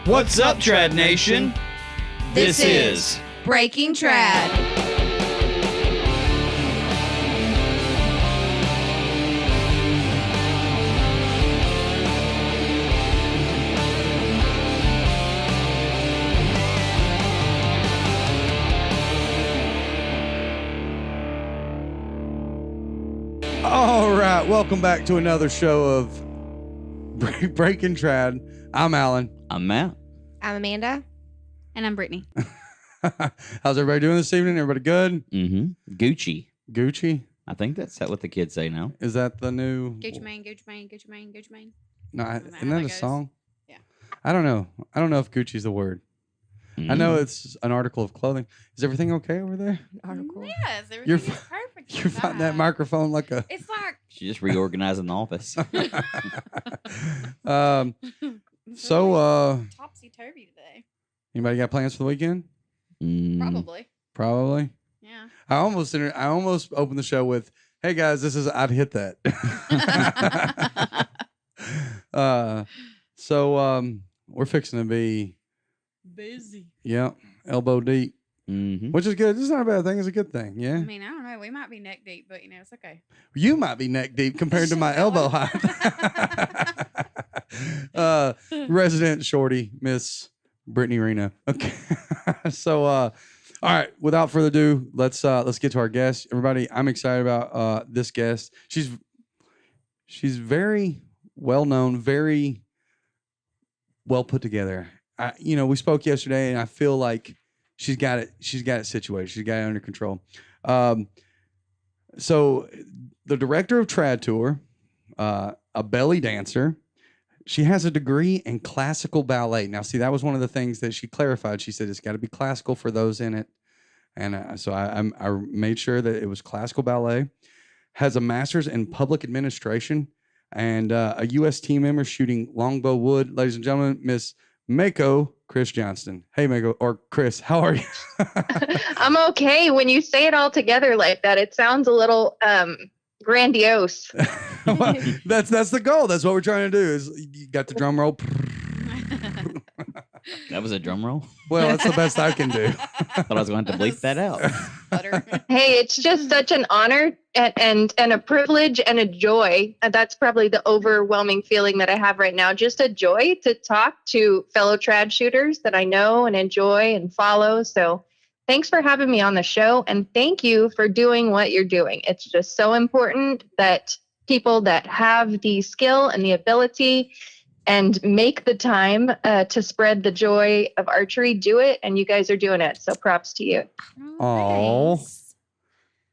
What's up, Trad Nation? This is Breaking Trad. All right, welcome back to another show of Breaking Trad. I'm Alan. I'm Matt. I'm Amanda. And I'm Brittany. How's everybody doing this evening? Everybody good? Mm-hmm. Gucci. Gucci? I think that's what the kids say now. Is that the new? Gucci Mane, Gucci Mane, Gucci Mane, Gucci Mane. No, I don't know isn't how that that a goes. song? Yeah. I don't know. I don't know if Gucci's the word. I know it's an article of clothing. Is everything okay over there? Article. Yes, everything You're is perfect. You're fighting that microphone like a. It's like She's just reorganizing the office. So, topsy turvy today. anybody got plans for the weekend? Probably. Probably. Yeah. I almost opened the show with, "Hey guys, this is I'd hit that." So we're fixing to be Busy. elbow deep, Mm-hmm. which is good. It's not a bad thing. It's a good thing. Yeah, I mean, I don't know. We might be neck deep, but it's okay. you might be neck deep compared to my elbow height. Resident shorty, Miss Brittany Reno. Okay, so all right. Without further ado, let's get to our guest. Everybody, I'm excited about this guest. She's very well known, very well put together. We spoke yesterday, and I feel like she's got it. She's got it situated. She's got it under control. So the director of Trad Tour, a belly dancer. She has a degree in classical ballet. Now, see, that was one of the things that she clarified. She said it's got to be classical for those in it. And so I made sure that it was classical ballet. Has a master's in public administration and a U.S. team member shooting longbow wood. Ladies and gentlemen, Miss Mako, Kris Johnston. Hey, Mako, or Kris, how are you? I'm okay. When you say it all together like that, it sounds a little grandiose. Well, that's the goal. That's what we're trying to do. Is you got the drum roll. That was a drum roll. Well, that's the best I can do. Thought I was going to have to bleep that out. Butter. Hey, it's just such an honor and a privilege and a joy. And that's probably the overwhelming feeling that I have right now. Just a joy to talk to fellow trad shooters that I know and enjoy and follow. So thanks for having me on the show. And thank you for doing what you're doing. It's just so important that people that have the skill and the ability and make the time to spread the joy of archery do it. And you guys are doing it. So props to you. Aw. Thanks.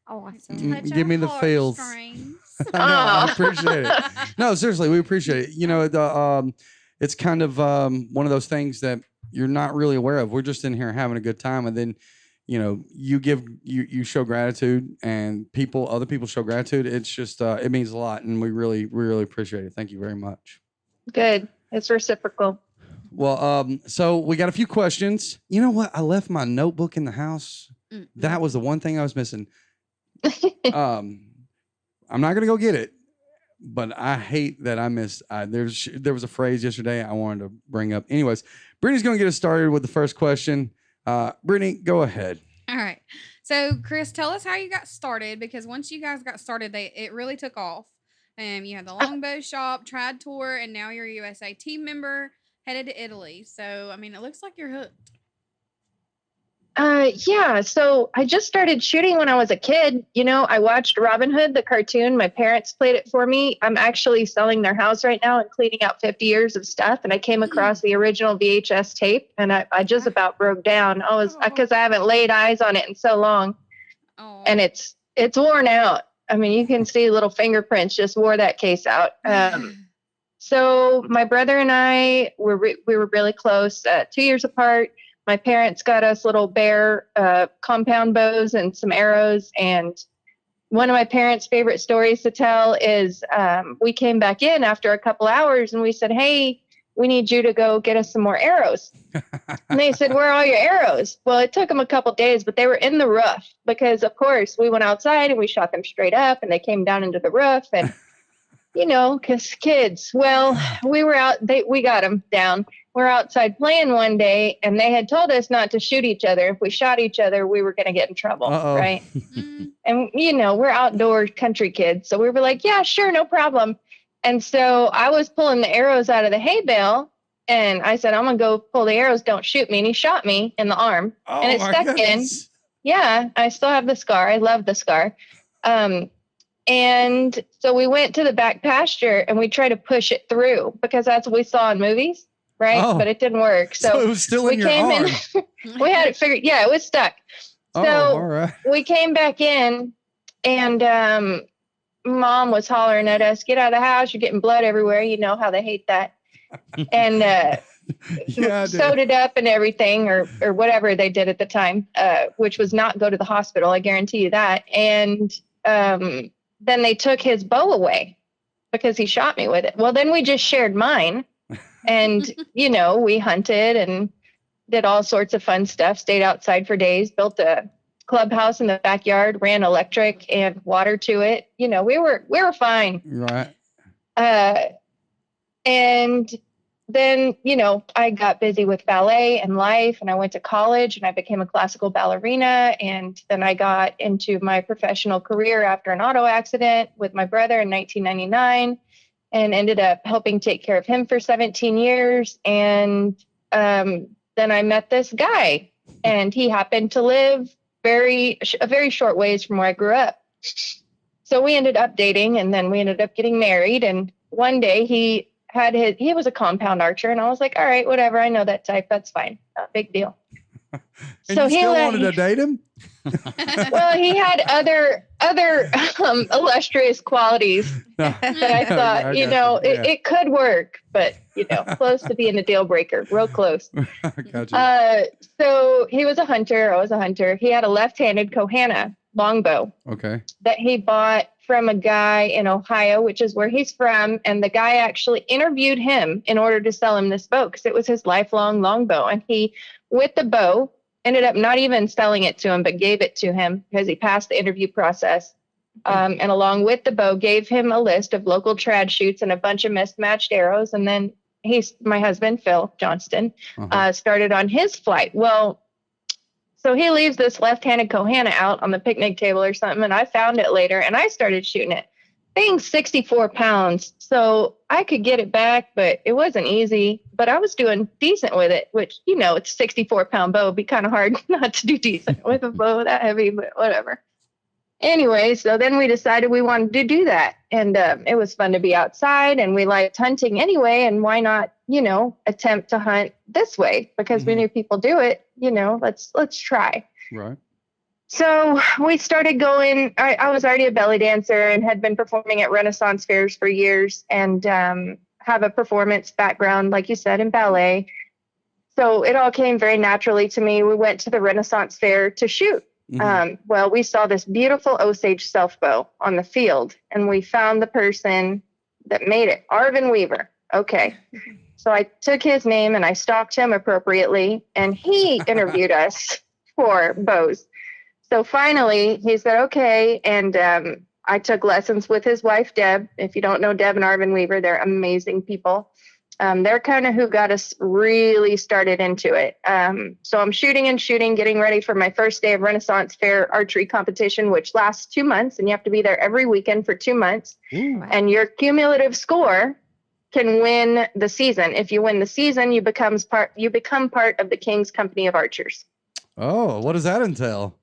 Awesome. Touch Give me our the feels. heartstrings. I know, I Aw. appreciate it. No, seriously, we appreciate it. It's kind of one of those things that you're not really aware of. We're just in here having a good time, and then you show gratitude, and other people show gratitude. It's just it means a lot, and we really appreciate it. Thank you very much. Good. It's reciprocal. Well, so we got a few questions. You know what? I left my notebook in the house. That was the one thing I was missing. I'm not gonna go get it, but I hate that I missed. There was a phrase yesterday I wanted to bring up. Anyways, Brittany's gonna get us started with the first question. Brittany, go ahead. All right. So, Kris, tell us how you got started, because once you guys got started, it really took off. You had the longbow shop, Trad Tour, and now you're a USA team member headed to Italy. So, I mean, it looks like you're hooked. Yeah. So I just started shooting when I was a kid. I watched Robin Hood, the cartoon. My parents played it for me. I'm actually selling their house right now and cleaning out 50 years of stuff. And I came across the original VHS tape, and I just about broke down. Because I haven't laid eyes on it in so long, Oh, and it's worn out. I mean, you can see little fingerprints just wore that case out. So my brother and I we were really close, 2 years apart. My parents got us little bear compound bows and some arrows. And one of my parents' favorite stories to tell is we came back in after a couple hours and we said, "Hey, we need you to go get us some more arrows." And they said, "Where are all your arrows?" Well, it took them a couple days, but they were in the roof because, of course, we went outside and we shot them straight up and they came down into the roof. And because kids. Well, we were out. We got them down. We're outside playing one day, and they had told us not to shoot each other. If we shot each other, we were going to get in trouble, Uh-oh. right? Mm. And we're outdoor country kids, so we were like, yeah, sure, no problem. And so I was pulling the arrows out of the hay bale, and I said, I'm gonna go pull the arrows. Don't shoot me. And he shot me in the arm, Oh, and it my stuck goodness. in. Yeah, I still have the scar. I love the scar. And so we went to the back pasture and we tried to push it through because that's what we saw in movies, right? Oh. But it didn't work. So it So was still we in your came arm. in. We had it figured. Yeah, it was stuck. Oh, So all right. we came back in, and Mom was hollering at us, "Get out of the house! You're getting blood everywhere." You know how they hate that. And Yeah, I do. sewed it up and everything, or whatever they did at the time, which was not go to the hospital. I guarantee you that. And then they took his bow away because he shot me with it. Well, then we just shared mine, and we hunted and did all sorts of fun stuff. Stayed outside for days. Built a clubhouse in the backyard. Ran electric and water to it. We were fine. Right. And then, I got busy with ballet and life, and I went to college and I became a classical ballerina. And then I got into my professional career after an auto accident with my brother in 1999 and ended up helping take care of him for 17 years. And then I met this guy, and he happened to live a very short ways from where I grew up. So we ended up dating, and then we ended up getting married. And one day he was a compound archer, and I was like, all right, whatever. I know that type. That's fine. Not a big deal. And So you he still let- wanted to date him? Well, he had other illustrious qualities that I thought, I got you. Yeah. it could work, but close to being a deal breaker, real close. Gotcha. So he was a hunter. I was a hunter. He had a left-handed Kohana longbow Okay. that he bought from a guy in Ohio, which is where he's from. And the guy actually interviewed him in order to sell him this bow because it was his lifelong longbow. And he, with the bow, ended up not even selling it to him, but gave it to him because he passed the interview process. And along with the bow, gave him a list of local trad shoots and a bunch of mismatched arrows. And then my husband, Phil Johnston, started on his flight. Well, so he leaves this left-handed Kohana out on the picnic table or something, and I found it later, and I started shooting it. Thing's 64 pounds, so I could get it back, but it wasn't easy. But I was doing decent with it, which, it's a 64-pound bow. It'd be kind of hard not to do decent with a bow that heavy, but whatever. Anyway, so then we decided we wanted to do that, and it was fun to be outside, and we liked hunting anyway, and why not, attempt to hunt this way? Because we knew people do it, let's try. Right. So we started going. I was already a belly dancer and had been performing at Renaissance fairs for years, and have a performance background, like you said, in ballet. So it all came very naturally to me. We went to the Renaissance fair to shoot. Well, we saw this beautiful Osage self bow on the field, and we found the person that made it, Arvin Weaver. Okay. So I took his name and I stalked him appropriately, and he interviewed us for bows. So finally he said, okay. And I took lessons with his wife, Deb. If you don't know Deb and Arvin Weaver, they're amazing people. They're kind of who got us really started into it. So I'm shooting, getting ready for my first day of Renaissance Fair archery competition, which lasts 2 months, and you have to be there every weekend for 2 months. Ooh. And your cumulative score can win the season. If you win the season, you become part of the King's Company of Archers. Oh, what does that entail?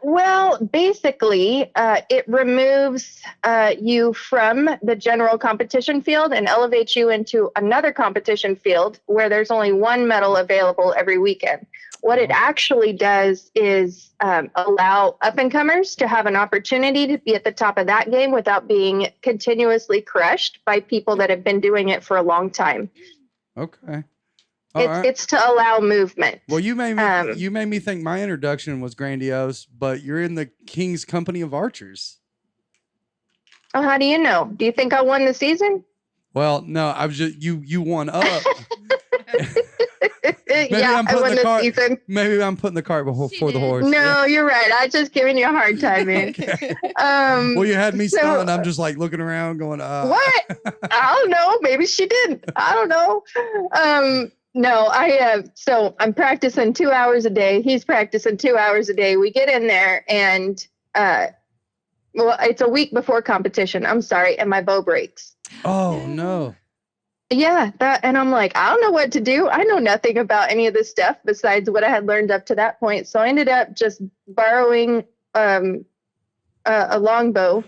Well, basically, it removes you from the general competition field and elevates you into another competition field where there's only one medal available every weekend. What it actually does is allow up-and-comers to have an opportunity to be at the top of that game without being continuously crushed by people that have been doing it for a long time. Okay. All right. It's to allow movement. Well, you made me think my introduction was grandiose, but you're in the King's Company of Archers. Oh, how do you know? Do you think I won the season? Well, no, I was just you won up. Yeah, I'm I putting won the this cart. season. Maybe I'm putting the cart before She the did. horse. No, you're right. I just giving you a hard time, man. Well, you had me so- stunned. I'm just like looking around, going, What? I don't know. Maybe she did. I don't know. No, so I'm practicing 2 hours a day. He's practicing 2 hours a day. We get in there and, well, it's a week before competition. I'm sorry. And my bow breaks. Oh no. Yeah. And I'm like, I don't know what to do. I know nothing about any of this stuff besides what I had learned up to that point. So I ended up just borrowing, a longbow.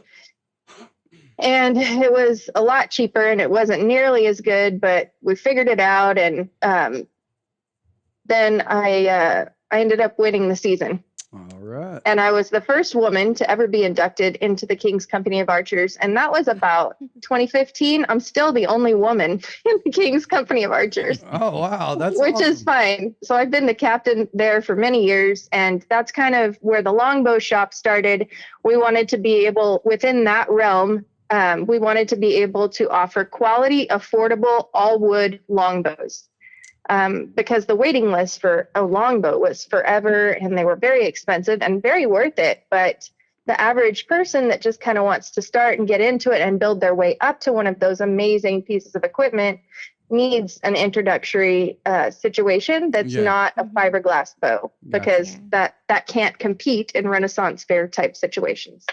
And it was a lot cheaper and it wasn't nearly as good, but we figured it out. And then I ended up winning the season. All right. And I was the first woman to ever be inducted into the King's Company of Archers. And that was about 2015. I'm still the only woman in the King's Company of Archers. Oh wow, that's Which awesome. is fine. So I've been the captain there for many years, and that's kind of where the longbow shop started. We wanted to be able, within that realm, we wanted to be able to offer quality, affordable, all wood longbows. Because the waiting list for a longbow was forever, and they were very expensive and very worth it. But the average person that just kind of wants to start and get into it and build their way up to one of those amazing pieces of equipment needs an introductory situation that's Yeah. not a fiberglass bow, because Gotcha. that can't compete in Renaissance fair type situations.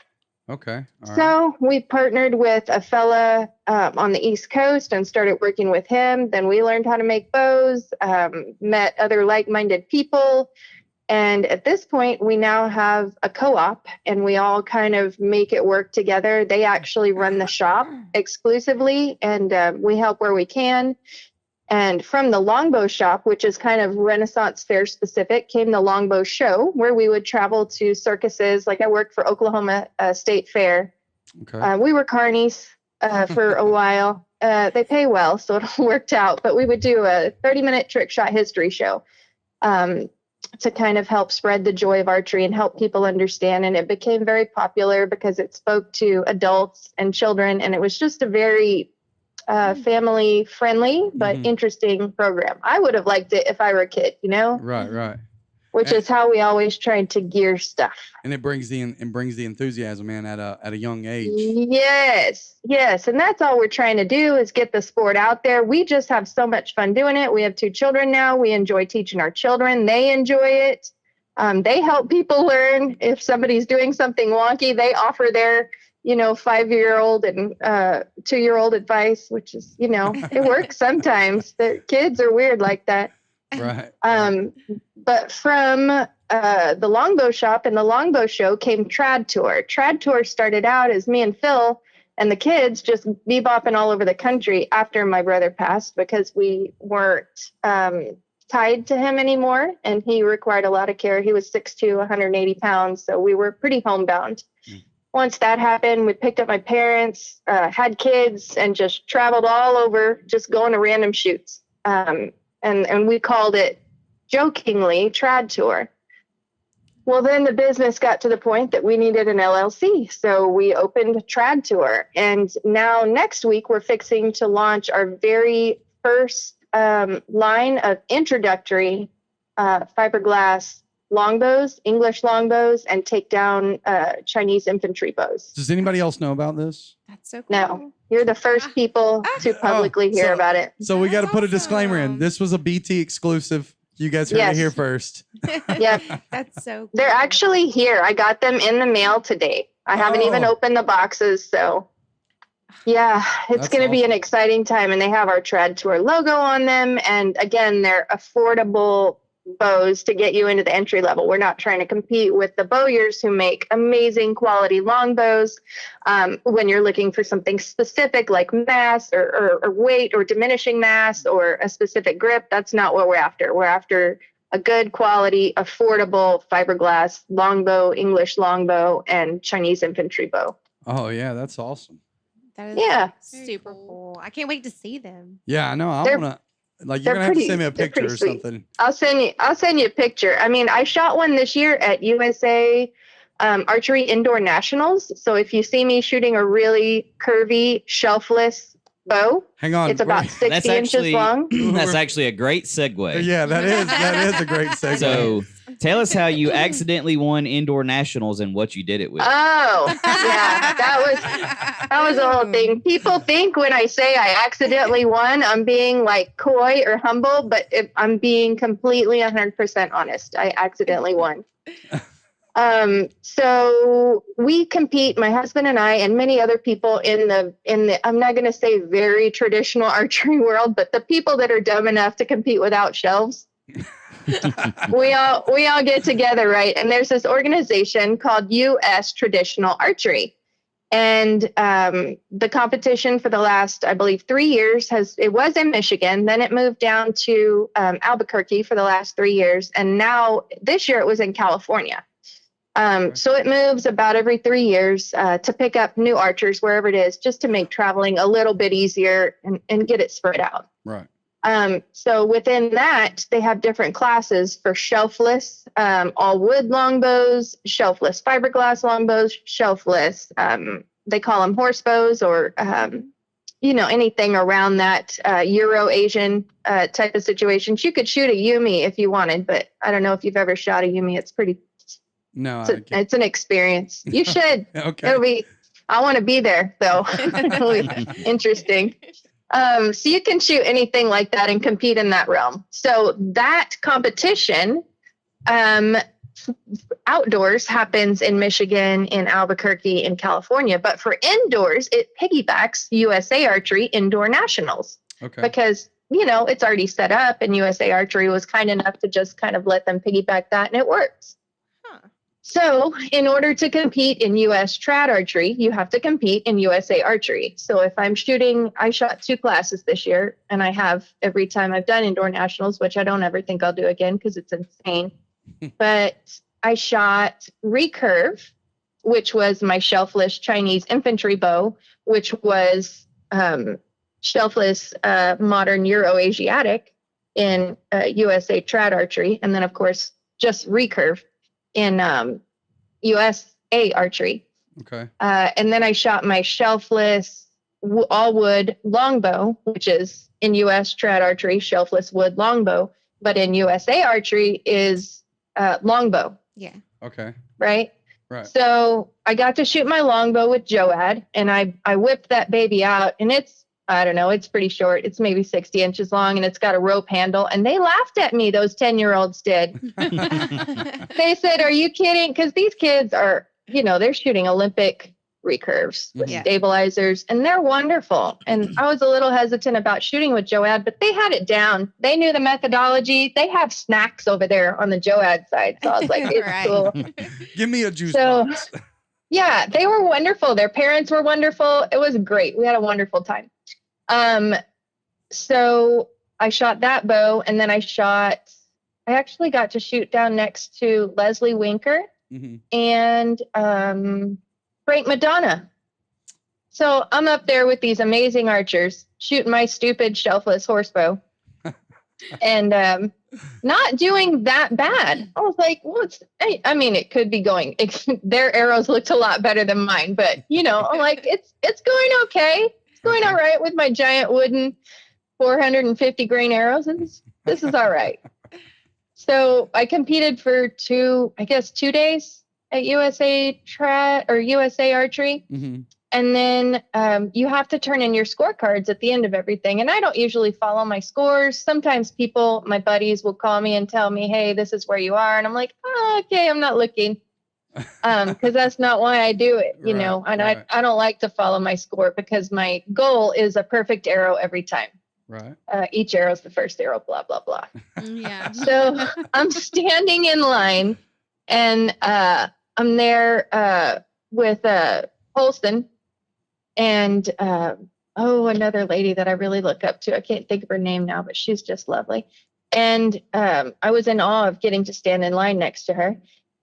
Okay. All right. So we partnered with a fella on the East Coast and started working with him. Then we learned how to make bows, met other like-minded people. And at this point, we now have a co-op and we all kind of make it work together. They actually run the shop exclusively, and we help where we can. And from the longbow shop, which is kind of Renaissance fair specific, came the longbow show, where we would travel to circuses. Like I worked for Oklahoma State Fair. Okay. We were carnies for a while. They pay well, so it all worked out. But we would do a 30-minute trick shot history show to kind of help spread the joy of archery and help people understand. And it became very popular because it spoke to adults and children. And it was just a very family friendly but Mhm. interesting program. I would have liked it if I were a kid, Right. Right. which is how we always tried to gear stuff. And it brings the enthusiasm in at a young age. Yes, and that's all we're trying to do is get the sport out there. We just have so much fun doing it. We have 2 children now. We enjoy teaching our children. They enjoy it. They help people learn. If somebody's doing something wonky, they offer their 5-year-old and 2-year-old advice, which is, it works sometimes. The kids are weird like that. Right. But from the longbow shop and the longbow show came Trad Tour. Trad Tour started out as me and Phil and the kids just bebopping all over the country after my brother passed, because we weren't tied to him anymore, and he required a lot of care. He was 6'2", 180 pounds, so we were pretty homebound. Once that happened, we picked up my parents, had kids, and just traveled all over, just going to random shoots. And we called it jokingly Trad Tour. Well, then the business got to the point that we needed an LLC. So we opened Trad Tour. And now next week, we're fixing to launch our very first line of introductory fiberglass longbows, English longbows, and take down Chinese infantry bows. Does anybody else know about this? That's so cool. No, you're the first people to publicly hear about it. So we got to That's put a disclaimer in. awesome. This was a BT exclusive. You guys heard Yes. it here first. Yep. That's so cool. They're actually here. I got them in the mail today. I haven't even Oh. opened the boxes, so yeah, it's That's going to be an awesome. exciting time. And they have our Trad Tour logo on them. And again, they're affordable bows to get you into the entry level. We're not trying to compete with the bowyers who make amazing quality longbows. When you're looking for something specific like mass or weight or diminishing mass or a specific grip, that's not what we're after. We're after a good quality, affordable fiberglass longbow, English longbow, and Chinese infantry bow. Oh yeah, that's awesome. That is Yeah. super cool. I can't wait to see them. Yeah, I know. I They're- wanna you're they're gonna have to pretty- send me a they're picture pretty or sweet. something. I'll send you a picture. I mean, I shot one this year at USA Archery Indoor Nationals. So if you see me shooting a really curvy, shelfless bow. Hang on. It's about wait. 60 That's inches actually long. that's actually a great segue. Yeah, that is a great segue. So tell us how you accidentally won indoor nationals and what you did it with. Oh, yeah, that was the whole thing. People think when I say I accidentally won, I'm being like coy or humble, but I'm being completely 100% honest. I accidentally won. So we compete, my husband and I, and many other people in the, I'm not going to say very traditional archery world, but the people that are dumb enough to compete without shelves. we all get together, right? And there's this organization called U.S. Traditional Archery. And the competition for the last, I believe, 3 years it was in Michigan. Then it moved down to Albuquerque for the last 3 years. And now this year it was in California. So it moves about every 3 years to pick up new archers wherever it is, just to make traveling a little bit easier and get it spread out. Right. So within that, they have different classes for shelfless, all wood longbows, shelfless fiberglass longbows, shelfless. They call them horse bows, or anything around that Euro-Asian type of situations. You could shoot a Yumi if you wanted, but I don't know if you've ever shot a Yumi. It's pretty. No, It's an experience. You should. okay. I want to be there, though. It'll be interesting. So you can shoot anything like that and compete in that realm. So that competition outdoors happens in Michigan, in Albuquerque, in California. But for indoors, it piggybacks USA Archery Indoor Nationals. Okay. Because, it's already set up, and USA Archery was kind enough to just kind of let them piggyback that, and it works. So in order to compete in U.S. trad archery, you have to compete in USA Archery. So if I'm shooting, I shot 2 classes this year, and I have every time I've done indoor nationals, which I don't ever think I'll do again because it's insane. But I shot recurve, which was my shelfless Chinese infantry bow, which was shelfless modern Euro-Asiatic in USA trad archery. And then, of course, just recurve in USA Archery. Okay. And then I shot my shelfless all wood longbow, which is in US trad archery, shelfless wood longbow, but in USA Archery is longbow. Yeah. Okay. Right? Right. So I got to shoot my longbow with Joad, and I whipped that baby out, and I don't know, it's pretty short. It's maybe 60 inches long, and it's got a rope handle. And they laughed at me, those 10-year-olds did. They said, "Are you kidding?" Because these kids are, they're shooting Olympic recurves with Yeah. stabilizers, and they're wonderful. And I was a little hesitant about shooting with Joad, but they had it down. They knew the methodology. They have snacks over there on the Joad side. So I was like, it's Right. cool. Give me a juice So- box. Yeah, they were wonderful. Their parents were wonderful. It was great. We had a wonderful time. So I shot that bow, and then I actually got to shoot down next to Leslie Winker Mm-hmm. and Frank Madonna. So I'm up there with these amazing archers shooting my stupid shelfless horsebow and not doing that bad. I was like, well, it could be going. Their arrows looked a lot better than mine, but I'm like, it's going okay. It's going all right with my giant wooden 450 grain arrows. This is all right. So I competed for 2 days at USA Trad or USA Archery. Mm-hmm. And then you have to turn in your scorecards at the end of everything. And I don't usually follow my scores. Sometimes my buddies will call me and tell me, "Hey, this is where you are." And I'm like, "Oh, okay, I'm not looking." Because that's not why I do it, Right, And right. I don't like to follow my score because my goal is a perfect arrow every time. Right. Each arrow is the first arrow, blah, blah, blah. Yeah. So I'm standing in line, and I'm there with Holston and another lady that I really look up to. I can't think of her name now, but she's just lovely. And I was in awe of getting to stand in line next to her.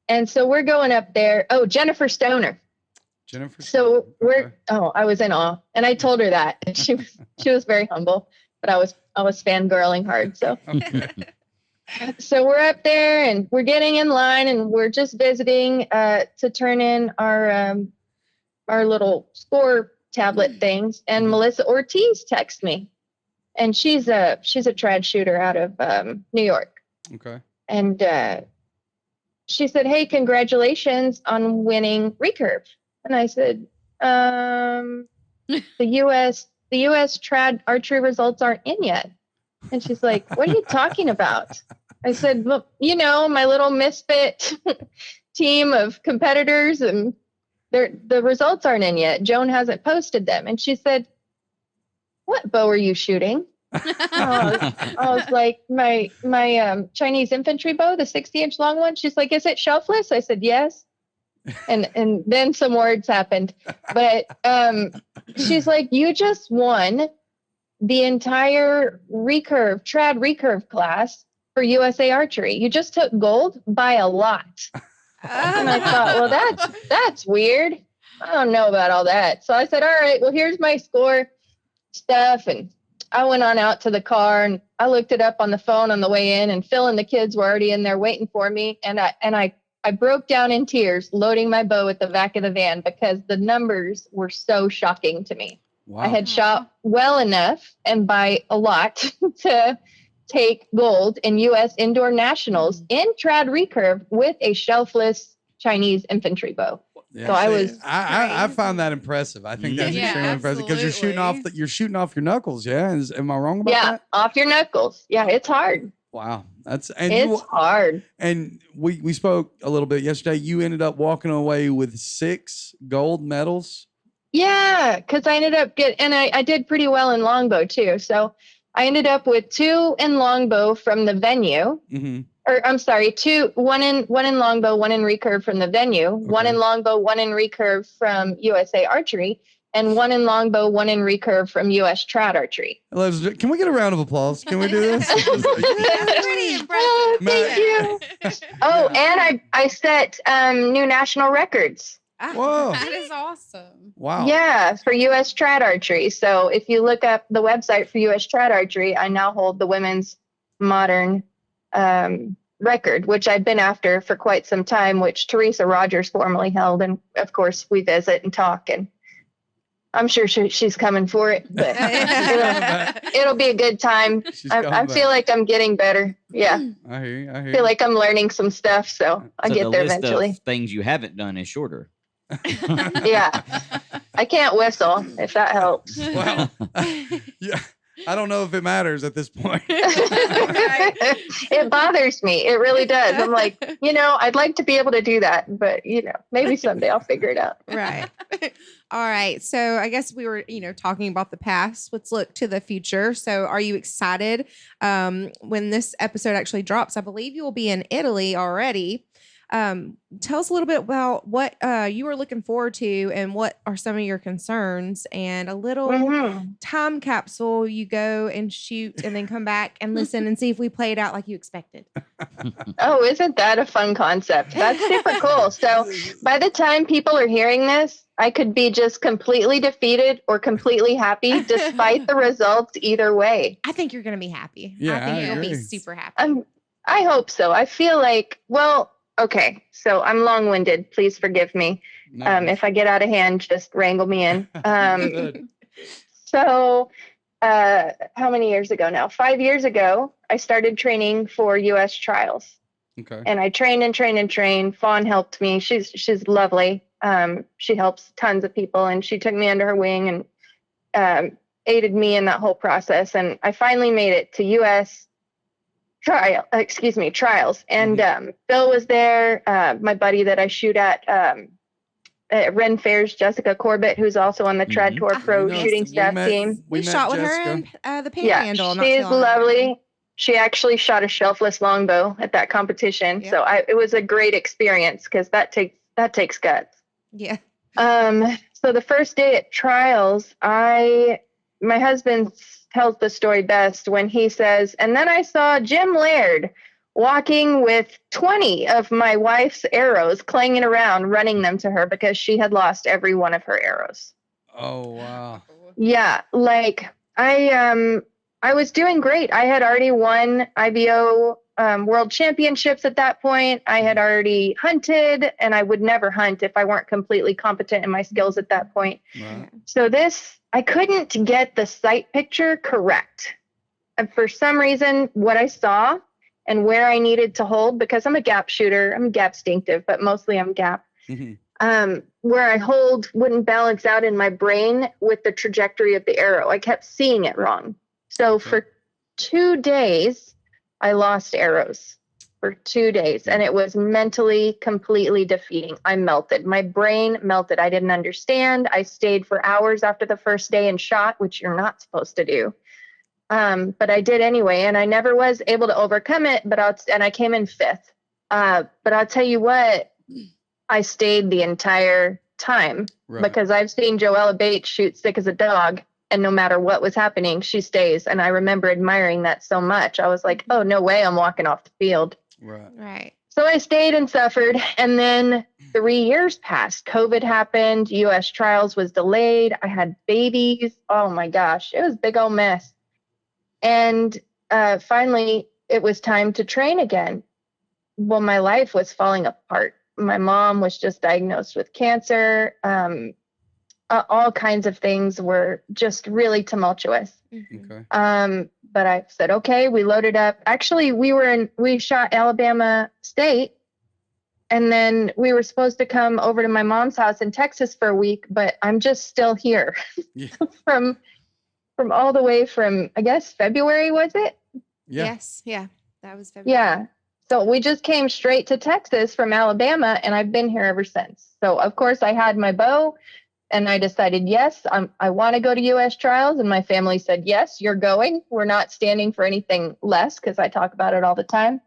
And so we're going up there. Oh, Jennifer Stoner. Jennifer. So Okay. I was in awe, and I told her that, and she was very humble, but I was fangirling hard. So. Okay. So we're up there, and we're getting in line, and we're just visiting to turn in our little score tablet things, and Melissa Ortiz texted me, and she's a trad shooter out of New York, Okay. and she said, "Hey, congratulations on winning recurve." And I said, "The U.S. trad archery results aren't in yet." And she's like, "What are you talking about?" I said, "Well, my little misfit team of competitors, and the results aren't in yet. Joan hasn't posted them." And she said, "What bow are you shooting?" I was like, my Chinese infantry bow, the 60-inch long one. She's like, "Is it shelfless?" I said, "Yes." And then some words happened, but she's like, "You just won the entire trad recurve class for USA Archery. You just took gold by a lot." And I thought, well, that's weird. I don't know about all that. So I said, "All right, well, here's my score stuff." And I went on out to the car, and I looked it up on the phone on the way in, and Phil and the kids were already in there waiting for me. And I broke down in tears loading my bow at the back of the van because the numbers were so shocking to me. Wow. I had shot well enough and by a lot to take gold in U.S. indoor nationals in trad recurve with a shelfless Chinese infantry bow. Yeah, So I was I find that impressive. I think that's Yeah, extremely impressive because you're shooting off your knuckles. Yeah, am I wrong about that? Off your knuckles. Yeah, it's hard. Wow, it's hard. And we spoke a little bit yesterday. You ended up walking away with 6 gold medals. Yeah, because I ended up I did pretty well in longbow too. So I ended up with 2 in longbow from the venue. Mm-hmm. Or I'm sorry, 2, one in longbow, 1 in recurve from the venue, okay. 1 in longbow, 1 in recurve from USA Archery, and 1 in longbow, 1 in recurve from US Trad Archery. Can we get a round of applause? Can we do this? That's pretty impressive. Oh, thank you. Oh, and I set new national records. Whoa. That is awesome. Wow. Yeah, for US Trad Archery. So if you look up the website for US Trad Archery, I now hold the women's modern record, which I've been after for quite some time, which Teresa Rogers formerly held. And of course, we visit and talk, and I'm sure she's coming for it, but it'll be a good time. I feel like I'm getting better. Yeah. I hear you. I feel like I'm learning some stuff, so I'll get there eventually. Of things you haven't done is shorter. Yeah. I can't whistle, if that helps. Well, yeah. I don't know if it matters at this point. It bothers me. It really does. I'm like, I'd like to be able to do that, but maybe someday I'll figure it out. Right. All right. So I guess we were, talking about the past. Let's look to the future. So are you excited when this episode actually drops? I believe you will be in Italy already. Tell us a little bit about what you are looking forward to and what are some of your concerns, and a little time capsule. You go and shoot and then come back and listen and see if we played out like you expected. Oh, isn't that a fun concept? That's super cool. So by the time people are hearing this, I could be just completely defeated or completely happy despite the results either way. I think you're going to be happy. Yeah, I think you'll be super happy. I hope so. I feel like, okay, so I'm long-winded. Please forgive me. No. If I get out of hand, just wrangle me in. So how many years ago now? 5 years ago, I started training for U.S. trials. Okay. And I trained and trained and trained. Fawn helped me. She's lovely. She helps tons of people, and she took me under her wing and aided me in that whole process. And I finally made it to U.S. trials. And Bill was there, my buddy that I shoot at Ren Fairs, Jessica Corbett, who's also on the Trad Tour Pro shooting staff team. We shot with her in the Panhandle. Yeah, she's lovely. She actually shot a shelfless longbow at that competition. Yep. So it was a great experience because that takes guts. Yeah. So the first day at trials, my husband tells the story best when he says, and then I saw Jim Laird walking with 20 of my wife's arrows clanging around, running them to her because she had lost every one of her arrows. Oh, wow. Yeah. Like I was doing great. I had already won IBO world championships at that point. I had already hunted, and I would never hunt if I weren't completely competent in my skills at that point. Right. So I couldn't get the sight picture correct. And for some reason, what I saw and where I needed to hold, because I'm a gap shooter, I'm gap instinctive, but mostly I'm gap. Where I hold wouldn't balance out in my brain with the trajectory of the arrow. I kept seeing it wrong. So for 2 days, I lost arrows for 2 days, and it was mentally completely defeating. I melted. My brain melted. I didn't understand. I stayed for hours after the first day and shot, which you're not supposed to do. But I did anyway, and I never was able to overcome it. And I came in 5th. But I'll tell you what, I stayed the entire time because I've seen Joella Bates shoot sick as a dog, and no matter what was happening, she stays. And I remember admiring that so much. I was like, oh, no way I'm walking off the field. Right. So I stayed and suffered. And then 3 years passed. COVID happened. U.S. trials was delayed. I had babies. Oh, my gosh. It was a big old mess. And finally, it was time to train again. Well, my life was falling apart. My mom was just diagnosed with cancer. All kinds of things were just really tumultuous. Okay. But I said, okay, we loaded up. Actually, we shot Alabama State, and then we were supposed to come over to my mom's house in Texas for a week, but I'm just still here from all the way from, I guess, February, was it? Yeah. Yes. Yeah. That was February. Yeah. So we just came straight to Texas from Alabama, and I've been here ever since. So, of course, I had my bow. And I decided, yes, I want to go to U.S. trials. And my family said, yes, you're going. We're not standing for anything less, because I talk about it all the time.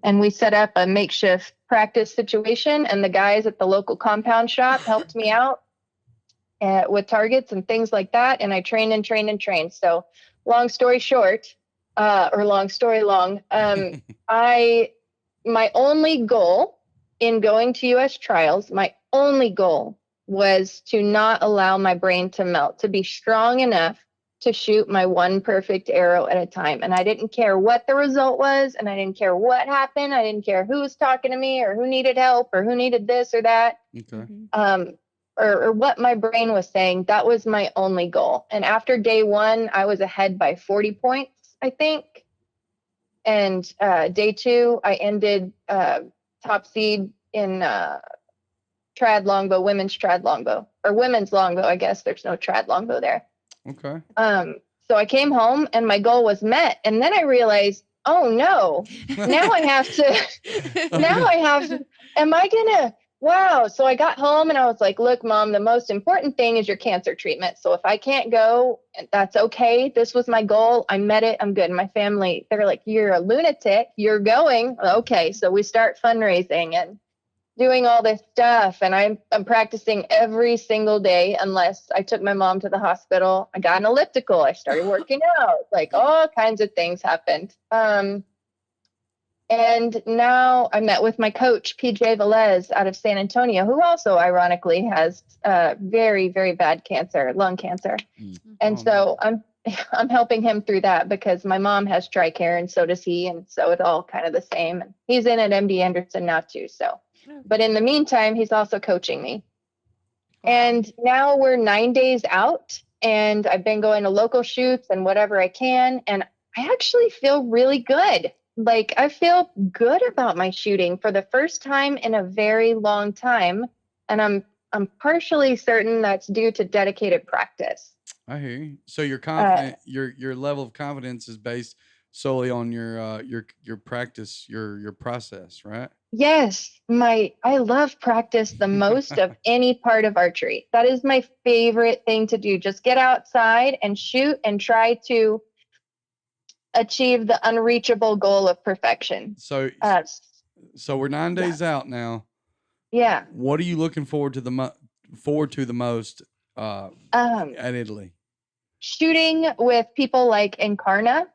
And we set up a makeshift practice situation. And the guys at the local compound shop helped me out with targets and things like that. And I trained and trained and trained. So long story short, or long story long, my only goal in going to U.S. trials, my only goal was to not allow my brain to melt, to be strong enough to shoot my one perfect arrow at a time. And I didn't care what the result was, and I didn't care what happened. I didn't care who was talking to me or who needed help or who needed this or that. Okay. Or what my brain was saying. That was my only goal. And after day 1, I was ahead by 40 points, I think. And day 2, I ended top seed in trad longbow, women's trad longbow, or women's longbow. I guess there's no trad longbow there. Okay. So I came home and my goal was met. And then I realized, oh no, now I have to, wow. So I got home and I was like, look, Mom, the most important thing is your cancer treatment. So if I can't go, that's okay. This was my goal. I met it. I'm good. And my family, they're like, you're a lunatic. You're going. Okay. So we start fundraising and doing all this stuff, and I'm practicing every single day unless I took my mom to the hospital. I got an elliptical. I started working out. Like all kinds of things happened. And now I met with my coach, PJ Velez, out of San Antonio, who also ironically has very, very bad cancer, lung cancer. And so I'm helping him through that because my mom has TRICARE and so does he. And so it's all kind of the same. And he's in at MD Anderson now too. So, but in the meantime, he's also coaching me. And now we're 9 days out, and I've been going to local shoots and whatever I can. And I actually feel really good. Like I feel good about my shooting for the first time in a very long time. And I'm partially certain that's due to dedicated practice. I hear you. So you're confident. Your level of confidence is based solely on your practice, your process, right? Yes, I love practice the most of any part of archery. That is my favorite thing to do. Just get outside and shoot and try to achieve the unreachable goal of perfection. So we're 9 days out now. Yeah. What are you looking forward to the most at Italy? Shooting with people like Encarna.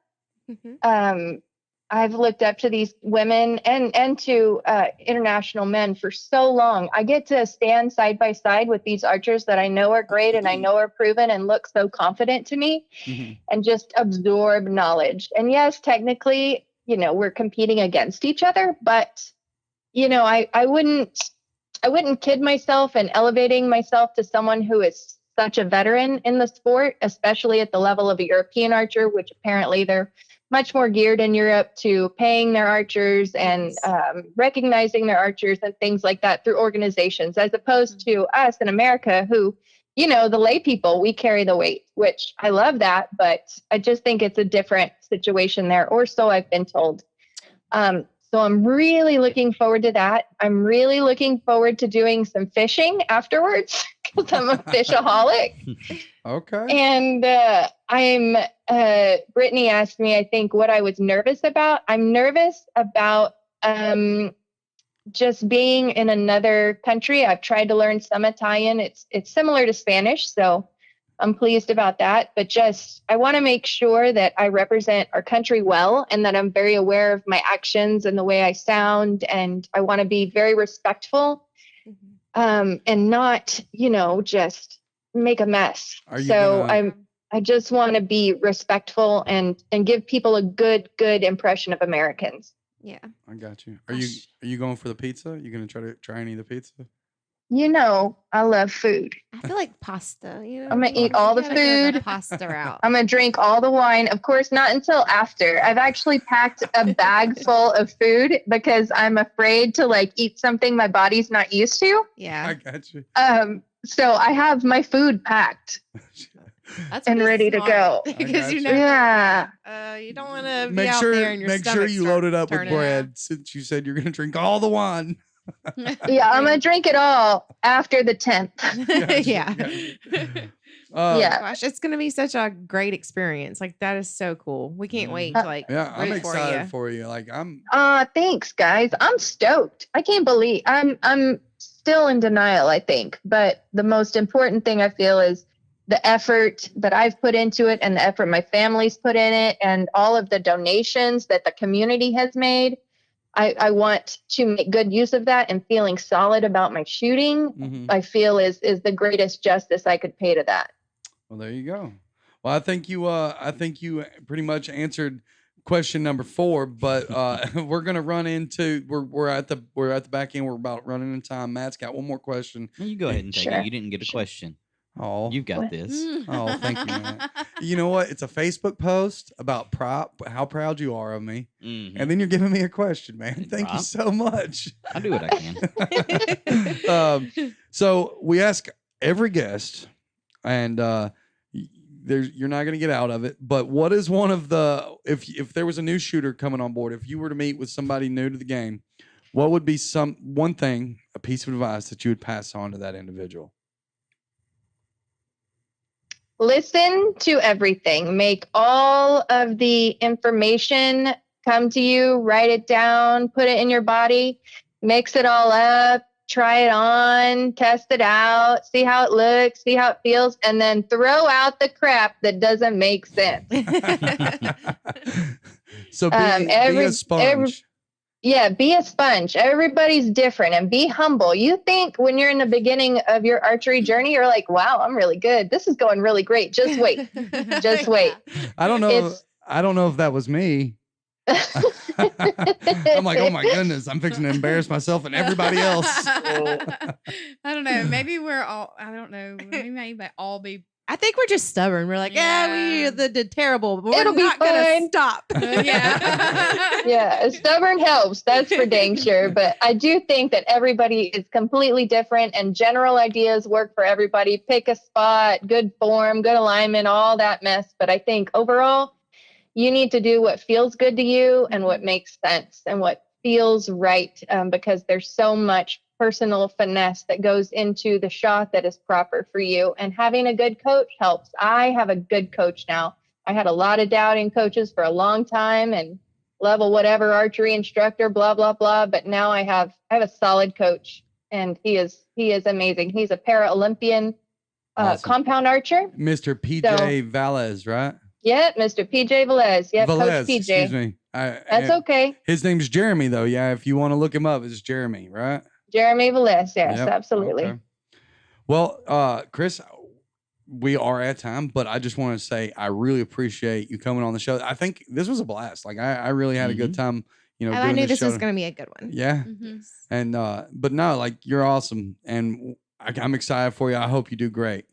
I've looked up to these women and to international men for so long. I get to stand side by side with these archers that I know are great and I know are proven and look so confident to me, and just absorb knowledge. And yes, technically we're competing against each other, but I wouldn't kid myself in elevating myself to someone who is such a veteran in the sport, especially at the level of a European archer, which apparently they're much more geared in Europe to paying their archers and recognizing their archers and things like that through organizations, as opposed to us in America who, the lay people, we carry the weight, which I love that, but I just think it's a different situation there, or so I've been told. So I'm really looking forward to that. I'm really looking forward to doing some fishing afterwards because I'm a fishaholic. Okay. And Brittany asked me, I think, what I was nervous about. I'm nervous about just being in another country. I've tried to learn some Italian. It's similar to Spanish, so I'm pleased about that. But I want to make sure that I represent our country well and that I'm very aware of my actions and the way I sound. And I want to be very respectful and not, just make a mess. I just want to be respectful and give people a good impression of Americans. Yeah. I got you. Are you going for the pizza? You going to try any of the pizza? I love food. I feel like pasta. I'm going to eat all the food. Pasta route. I'm going to drink all the wine. Of course, not until after. I've actually packed a bag full of food because I'm afraid to eat something my body's not used to. Yeah. I got you. So I have my food packed. That's and ready to go. Because you don't want to be out there and your make sure you load it up with bread since you said you're going to drink all the wine. Yeah, I'm going to drink it all after the 10th. Yeah. Gosh, it's going to be such a great experience. That is so cool. We can't wait to I'm excited for you. Thanks guys. I'm stoked. I can't believe I'm still in denial, I think. But the most important thing I feel is the effort that I've put into it and the effort my family's put in it and all of the donations that the community has made. I want to make good use of that, and feeling solid about my shooting, I feel is the greatest justice I could pay to that. Well, there you go. Well, I think you pretty much answered question number 4, but we're gonna run into we're at the back end. We're about running in time. Matt's got one more question. You go ahead and take it. You didn't get a question. Oh, you've got this. Oh, thank you, Matt. You know what? It's a Facebook post about how proud you are of me, and then you're giving me a question, man. Thank you so much. I do what I can. So we ask every guest, and you're not going to get out of it. But what is one of the if there was a new shooter coming on board, if you were to meet with somebody new to the game, what would be one thing, a piece of advice that you would pass on to that individual? Listen to everything. Make all of the information come to you. Write it down. Put it in your body. Mix it all up. Try it on. Test it out. See how it looks. See how it feels. And then throw out the crap that doesn't make sense. So be a sponge. Be a sponge. Everybody's different, and be humble. You think when you're in the beginning of your archery journey, you're like, wow, I'm really good. This is going really great. Just wait. Just wait. I don't know if that was me. I'm like, oh my goodness, I'm fixing to embarrass myself and everybody else. I don't know. Maybe we're all, I don't know. We may all be. I think we're just stubborn. We're like, we did terrible, but It'll we're not going to stop. Yeah, stubborn helps. That's for dang sure. But I do think that everybody is completely different, and general ideas work for everybody. Pick a spot, good form, good alignment, all that mess. But I think overall, you need to do what feels good to you and what makes sense and what feels right, because there's so much personal finesse that goes into the shot that is proper for you. And having a good coach helps. I have a good coach now. I had a lot of doubting coaches for a long time and level whatever archery instructor, blah, blah, blah. But now I have a solid coach, and he is amazing. He's a Paralympian Awesome. Compound archer. Mr. PJ Velez, right? Yeah, Mr. PJ Velez. Yeah, Coach PJ. Excuse me. That's okay. His name's Jeremy, though. Yeah, if you want to look him up, it's Jeremy, right? Jeremy Velez. Yes, Yep. absolutely. Okay. Well, Kris, we are at time, but I just want to say I really appreciate you coming on the show. I think this was a blast. Like I really had a good time. You know, I doing knew this show. was going to be a good one. Yeah, Mhm. and but no, like you're awesome, and I'm excited for you. I hope you do great.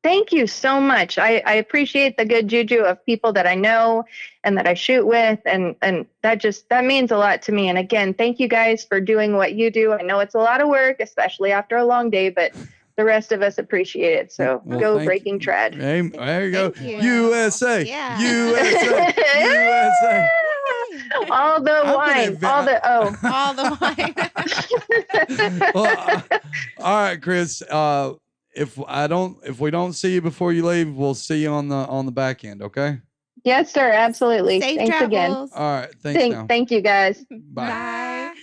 Thank you so much. I appreciate the good juju of people that I know and that I shoot with, and that means a lot to me. And again, thank you guys for doing what you do. I know it's a lot of work, especially after a long day, but the rest of us appreciate it. So Well, go thank Breaking you. Trad. Hey, there you go. Thank you. USA, Yeah. USA, USA. All the I'm wine, gonna all the All the wine. Well, all right, Kris. If we don't see you before you leave, we'll see you on the back end. Okay. Yes, sir. Absolutely. Safe Thanks again. travels. All right. Thanks. Now. Thank you, guys. Bye. Bye.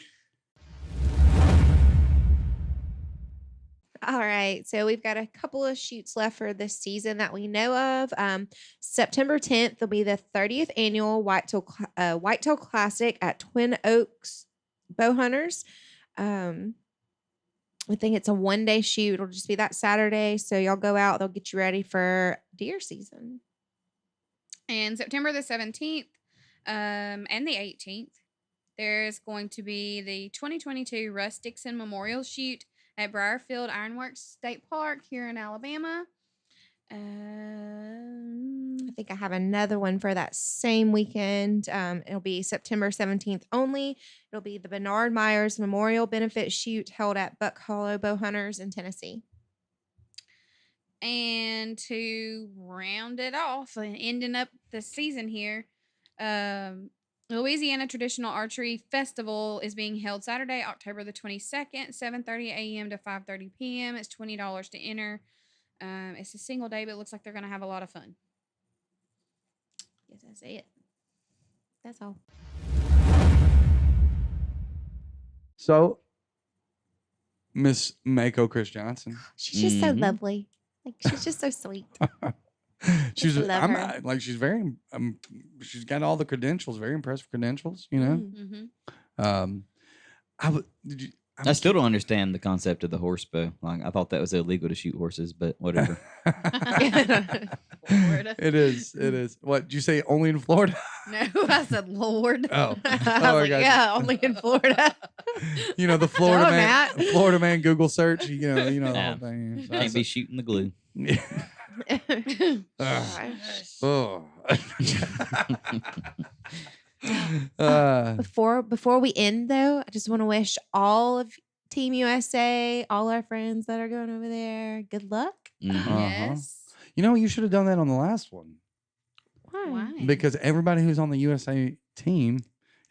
All right. So we've got a couple of shoots left for this season that we know of. September 10th will be the 30th annual Whitetail Classic at Twin Oaks Bow Hunters. I think it's a 1-day shoot. It'll just be that Saturday. So y'all go out. They'll get you ready for deer season. And September the 17th and the 18th, there's going to be the 2022 Russ Dixon Memorial Shoot at Briarfield Ironworks State Park here in Alabama. I think I have another one for that same weekend. It'll be September 17th only. It'll be the Bernard Myers Memorial Benefit Shoot held at Buck Hollow Bow Hunters in Tennessee. And to round it off and ending up the season here, Louisiana Traditional Archery Festival is being held Saturday, October the 22nd, 7:30 a.m. to 5:30 p.m. It's $20 to enter. It's a single day, but it looks like they're going to have a lot of fun. Yes, that's it. That's all. So, Miss Mako Kris Johnston. She's just so Mhm. lovely. Like she's just so sweet. She's love I'm her. like she's very she's got all the credentials, very impressive credentials, you know. Mm. Mm-hmm. I would did you I still don't understand the concept of the horse bow. Like I thought that was illegal to shoot horses, but whatever. Florida. It is. What did you say? Only in Florida? No, I said Lord. Oh, I was I like, got you. yeah, only in Florida. You know the Florida Oh, man. Matt. Florida man Google search. You know the Yeah. whole thing. So Can't be shooting the glue. Oh. Before we end though, I just want to wish all of Team USA, all our friends that are going over there, good luck. Mhm. Yes. You know, you should have done that on the last one Why? because everybody who's on the USA team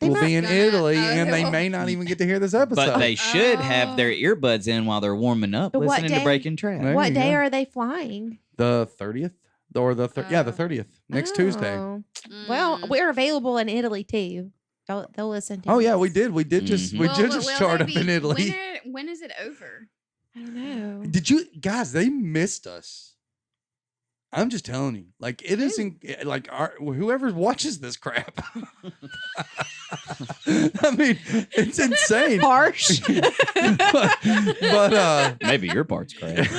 They will might be in not- Italy, Oh, and they they may not even get to hear this episode. But they should have their earbuds in while they're warming up, But what listening to day? Breaking Track. There What you day go. are they flying? The 30th or the the Oh. 30th next Tuesday. Oh. Well, Mm. we're available in Italy too. They'll listen to Oh yeah, us. we did. We did just Mhm. we Well, did will just they start up be- in Italy. when is it over? I don't know. Did you guys? They missed us. I'm just telling you, like it is like whoever watches this crap. I mean, it's insane. Harsh. but Maybe your part's correct.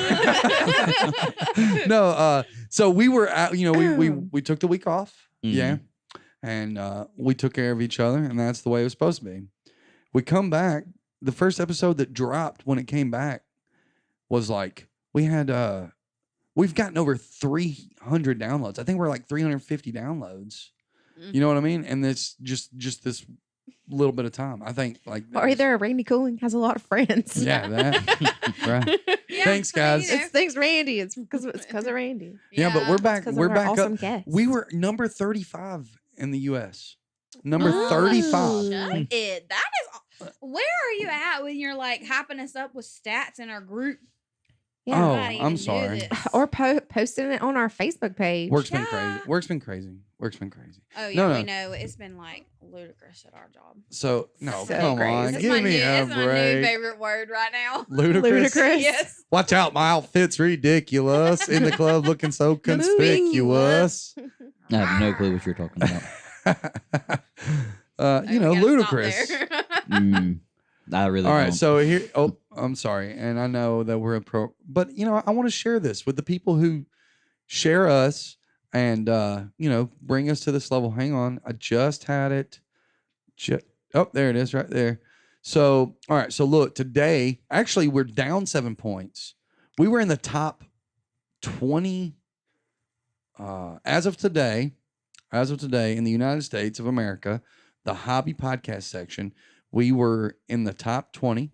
no, so we were out. You know, we took the week off. Mhm. Yeah, and we took care of each other, and that's the way it was supposed to be. We come back. The first episode that dropped when it came back was like we had we've gotten over 300 downloads. I think we're like 350 downloads. You know what I mean? And it's just this little bit of time. I think like Or either Randy Cooling has a lot of friends. yeah, that right. Yeah, Thanks, but, you guys. know, It's thanks Randy. It's because of Randy. Yeah, but we're back. 'Cause We're of our back awesome up. guests. We were number 35 in the U.S. Number Oh. 35. Shut it. That is. Where are you at when you're like hyping us up with stats in our group? Yeah. Oh, Nobody I'm even knew sorry. this. Or posting it on our Facebook page. Work's been Yeah. crazy. Work's been crazy. Work's been crazy. Oh yeah, No, no. we know it's been like ludicrous at our job. So no, So come crazy. on, That's give me a that's my new break. favorite word right now. Ludicrous. Ludicrous. Yes. Watch out, my outfit's ridiculous. In the club, looking so conspicuous. I have no clue what you're talking about. You know, We gotta stop ludicrous. there. I really All right, don't. so here. Oh, I'm sorry, and I know that we're a pro, but you know, I want to share this with the people who share us and bring us to this level. Hang on, I just had it. Oh, there it is, right there. So, all right. So look, today actually we're down 7 points. We were in the top 20 as of today in the United States of America, the hobby podcast section. We were in the top 20.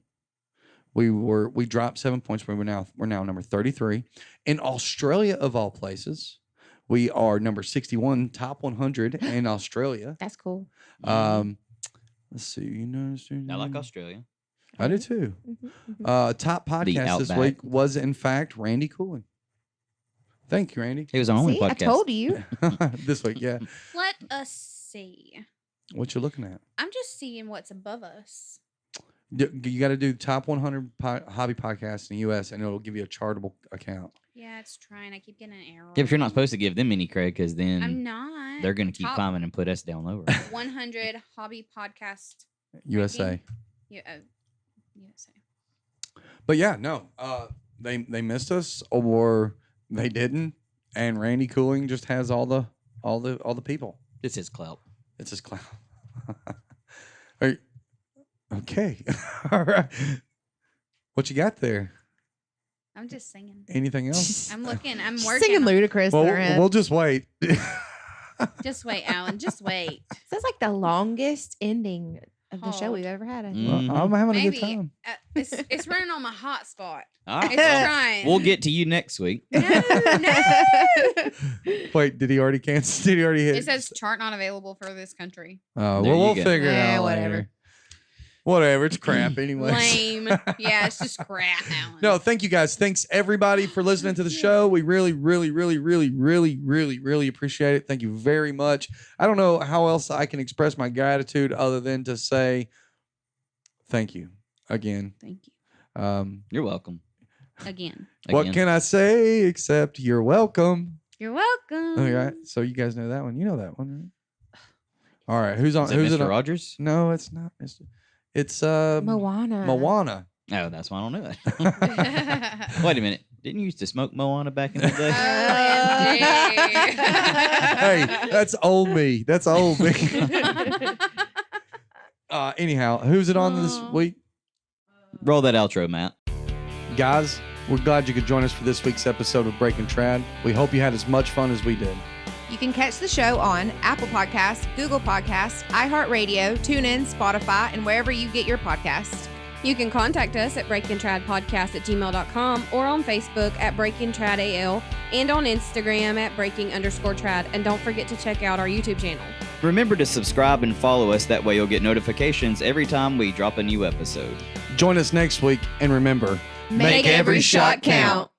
We dropped 7 points. We're now number 33. In Australia, of all places, we are number 61, top 100 in Australia. That's cool. Let's see. I like Australia. I do too. Mm-hmm. Top podcast this Outback. week was in fact Randy Cooling. Thank you, Randy. It was our only See, podcast. I told you. This week, yeah. Let us see. What you looking at? I'm just seeing what's above us. You got to do top 100 hobby podcasts in the U.S. and it'll give you a chartable account. Yeah, it's trying. I keep getting an error. Yeah, but you're not supposed to give them any credit because then I'm not. they're going to keep Top climbing and put us down lower. 100 hobby podcast. USA. USA. But yeah, no, they missed us or they didn't, and Randy Cooling just has all the people. It's his clout. It's his clown. Okay. All right. What you got there? I'm just singing. Anything else? I'm looking. I'm She's working. singing ludicrous. Well, in her head. we'll just wait. Just wait, Alan. Just wait. That's like the longest ending of the show Hold. we've ever had. I Mm. think. I'm having a Maybe. good time. It's running on my hotspot. All right. It's trying. We'll get to you next week. No. Wait, did he already cancel? Did he already hit? It says chart not available for this country. Oh, There well, you we'll go. figure it out Whatever. later. Whatever. It's crap anyway. Lame. Yeah, it's just crap, Alan. No, thank you guys. Thanks everybody for listening to the show. We really, really, really, really, really, really, really appreciate it. Thank you very much. I don't know how else I can express my gratitude other than to say thank you again. Thank you. You're welcome. Again. What Again. can I say except you're welcome? You're welcome. All right. So you guys know that one. You know that one, right? All right. Who's on? Is it Who's Mr. it on? Rogers? No, it's not. It's Moana. Moana. Oh, that's why I don't know that. Wait a minute. Didn't you used to smoke Moana back in the day? Hey, that's old me. That's old me. Anyhow, who's it on this week? Roll that outro, Matt. Guys, we're glad you could join us for this week's episode of Breaking Trad. We hope you had as much fun as we did. You can catch the show on Apple Podcasts, Google Podcasts, iHeartRadio, TuneIn, Spotify, and wherever you get your podcasts. You can contact us at breakingtradpodcast@gmail.com or on Facebook at breakingtradal and on Instagram at breaking_trad. And don't forget to check out our YouTube channel. Remember to subscribe and follow us. That way you'll get notifications every time we drop a new episode. Join us next week, and remember, Make every shot count.